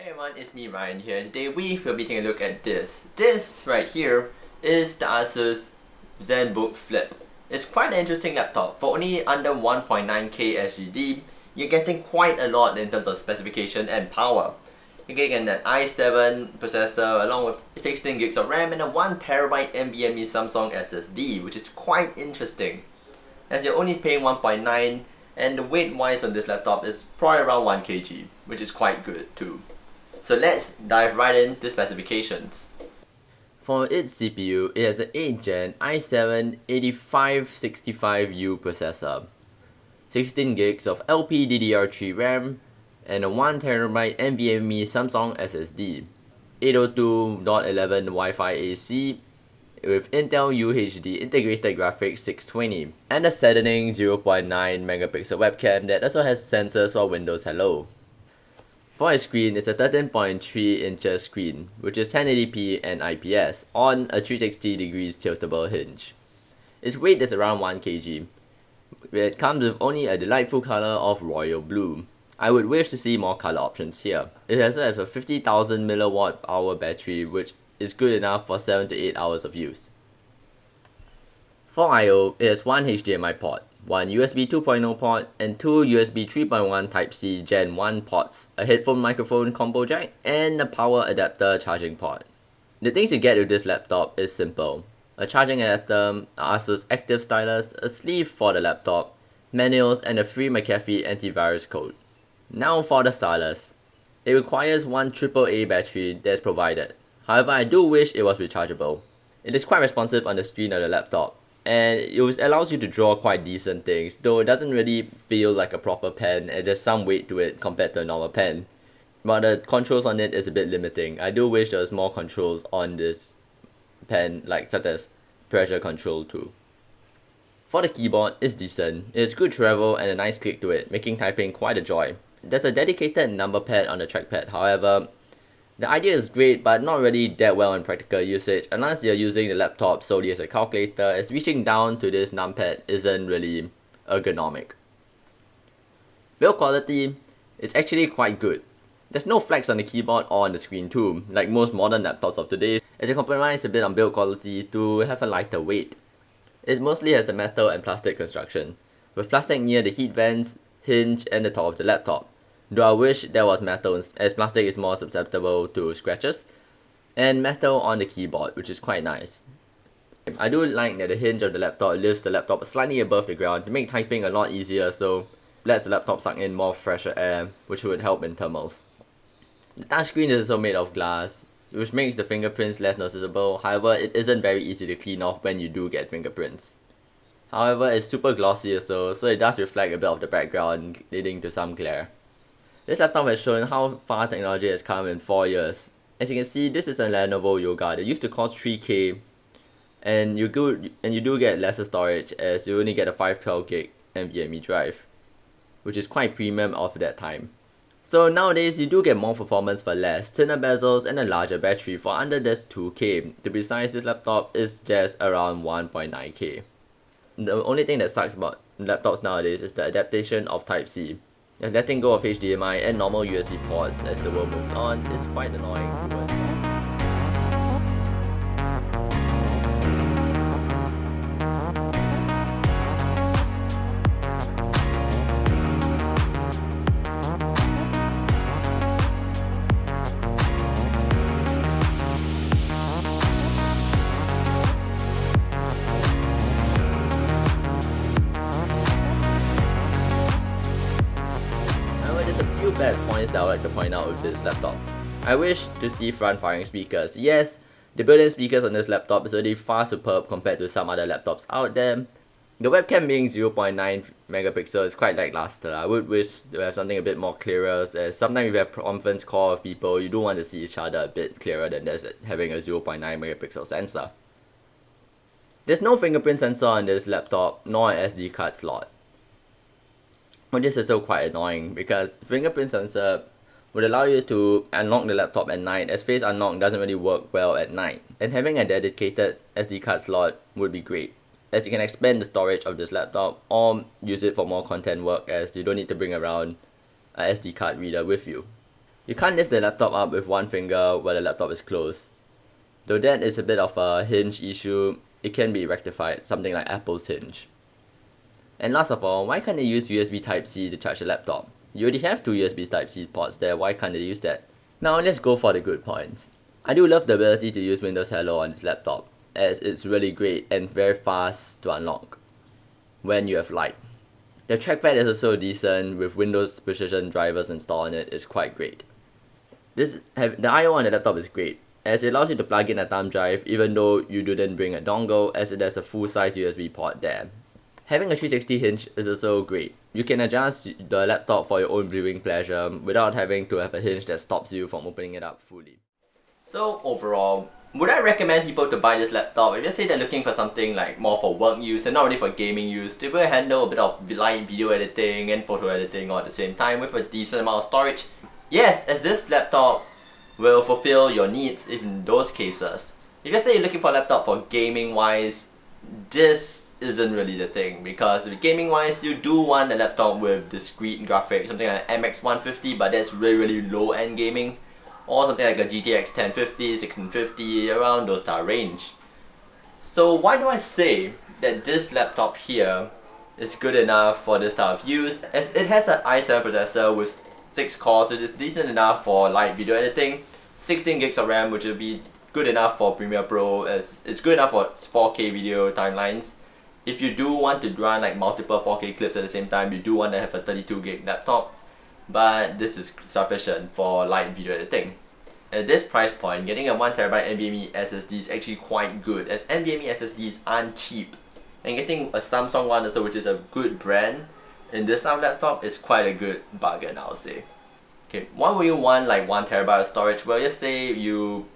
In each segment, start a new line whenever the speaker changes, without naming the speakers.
Hey everyone, it's me Ryan here, and today we will be taking a look at this. This right here is the ASUS ZenBook Flip. It's quite an interesting laptop. For only under 1.9K SGD, you're getting quite a lot in terms of specification and power. You're getting an i7 processor along with 16 gigs of RAM and a 1TB NVMe Samsung SSD, which is quite interesting. As you're only paying 1.9, and the weight wise on this laptop is probably around 1 kg, which is quite good too. So let's dive right into specifications. For its CPU, it has an 8th Gen i7 8565U processor, 16 gigs of LPDDR3 RAM, and a 1TB NVMe Samsung SSD, 802.11 Wi-Fi AC, with Intel UHD integrated graphics 620, and a saddening 0.9 megapixel webcam that also has sensors for Windows Hello. For its screen, it's a 13.3 inches screen, which is 1080p and IPS, on a 360 degrees tiltable hinge. Its weight is around 1 kg. It comes with only a delightful color of royal blue. I would wish to see more color options here. It also has a 50,000 mAh battery, which is good enough for 7 to 8 hours of use. For I/O, it has one HDMI port, one USB 2.0 port, and two USB 3.1 Type-C Gen 1 ports, a headphone microphone combo jack, and a power adapter charging port. The things you get with this laptop is simple: a charging adapter, ASUS Active Stylus, a sleeve for the laptop, manuals, and a free McAfee antivirus code. Now for the stylus. It requires one AAA battery that is provided. However, I do wish it was rechargeable. It is quite responsive on the screen of the laptop, and it allows you to draw quite decent things, though it doesn't really feel like a proper pen and there's some weight to it compared to a normal pen. But the controls on it is a bit limiting. I do wish there was more controls on this pen, such as pressure control too. For the keyboard, it's decent. It has good travel and a nice click to it, making typing quite a joy. There's a dedicated number pad on the trackpad, however, the idea is great but not really that well in practical usage unless you're using the laptop solely as a calculator, as reaching down to this numpad isn't really ergonomic. Build quality is actually quite good. There's no flex on the keyboard or on the screen too, like most modern laptops of today, as you compromise a bit on build quality to have a lighter weight. It mostly has a metal and plastic construction, with plastic near the heat vents, hinge, and the top of the laptop. Though I wish there was metal, as plastic is more susceptible to scratches, and metal on the keyboard, which is quite nice. I do like that the hinge of the laptop lifts the laptop slightly above the ground to make typing a lot easier, so lets the laptop suck in more fresher air, which would help in thermals. The touchscreen is also made of glass, which makes the fingerprints less noticeable. However, it isn't very easy to clean off when you do get fingerprints. However, it's super glossy so it does reflect a bit of the background, leading to some glare. This laptop has shown how far technology has come in 4 years. As you can see, this is a Lenovo Yoga that used to cost 3K, and you do get lesser storage, as you only get a 512GB NVMe drive, which is quite premium of that time. So nowadays you do get more performance for less, thinner bezels, and a larger battery for under just 2K. To be precise, this laptop is just around 1.9K. The only thing that sucks about laptops nowadays is the adaptation of Type-C. As letting go of HDMI and normal USB ports as the world moves on is quite annoying to work. Bad points that I would like to point out with this laptop. I wish to see front-firing speakers. Yes, the built-in speakers on this laptop is already far superb compared to some other laptops out there. The webcam being 0.9 megapixel is quite lackluster. I would wish to have something a bit more clearer, as sometimes if you have a conference call with people, you do want to see each other a bit clearer than just having a 0.9 megapixel sensor. There's no fingerprint sensor on this laptop, nor an SD card slot. But this is still quite annoying, because fingerprint sensor would allow you to unlock the laptop at night, as face unlock doesn't really work well at night, and having a dedicated SD card slot would be great, as you can expand the storage of this laptop or use it for more content work, as you don't need to bring around a SD card reader with you. You can't lift the laptop up with one finger while the laptop is closed. Though that is a bit of a hinge issue, it can be rectified, something like Apple's hinge. And last of all, why can't they use USB Type-C to charge the laptop? You already have two USB Type-C ports there, why can't they use that? Now let's go for the good points. I do love the ability to use Windows Hello on this laptop, as it's really great and very fast to unlock when you have Lite. The trackpad is also decent, with Windows Precision drivers installed on it is quite great. The I/O on the laptop is great, as it allows you to plug in a thumb drive even though you didn't bring a dongle, as it has a full-size USB port there. Having a 360 hinge is also great. You can adjust the laptop for your own viewing pleasure without having to have a hinge that stops you from opening it up fully. So overall, would I recommend people to buy this laptop if you say they're looking for something like more for work use and not really for gaming use, to be able to handle a bit of light video editing and photo editing all at the same time with a decent amount of storage? Yes, as this laptop will fulfill your needs in those cases. If you say you're looking for a laptop for gaming wise, this isn't really the thing, because gaming wise you do want a laptop with discrete graphics, something like an MX 150, but that's really low end gaming, or something like a GTX 1050, 1650, around those type of range. So why do I say that this laptop here is good enough for this type of use? As it has an i7 processor with 6 cores, which is decent enough for light video editing, 16 gigs of RAM, which will be good enough for Premiere Pro, as it's good enough for 4K video timelines. If you do want to run like multiple 4K clips at the same time, you do want to have a 32 gig laptop, but this is sufficient for light video editing. At this price point, getting a 1TB NVMe SSD is actually quite good, as NVMe SSDs aren't cheap, and getting a Samsung one also, which is a good brand, in this type of laptop is quite a good bargain, I would say. Okay, why would you want like 1TB of storage? Well, just say you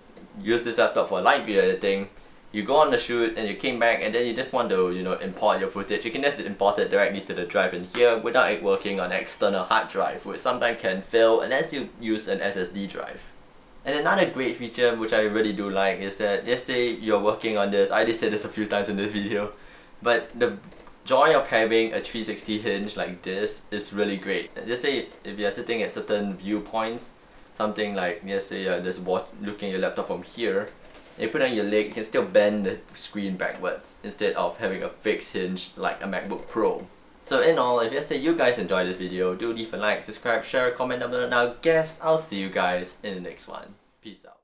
use this laptop for light video editing, you go on the shoot and you came back and then you just want to, import your footage. You can just import it directly to the drive in here without it working on an external hard drive, which sometimes can fail unless you use an SSD drive. And another great feature which I really do like is that, let's say you're working on this, I just said this a few times in this video, but the joy of having a 360 hinge like this is really great. Just say if you're sitting at certain viewpoints, something like, let's say you're just looking at your laptop from here, and you put on your leg, you can still bend the screen backwards instead of having a fixed hinge like a MacBook Pro. So in all, if you guys enjoyed this video, do leave a like, subscribe, share, comment down below. Now guess I'll see you guys in the next one. Peace out.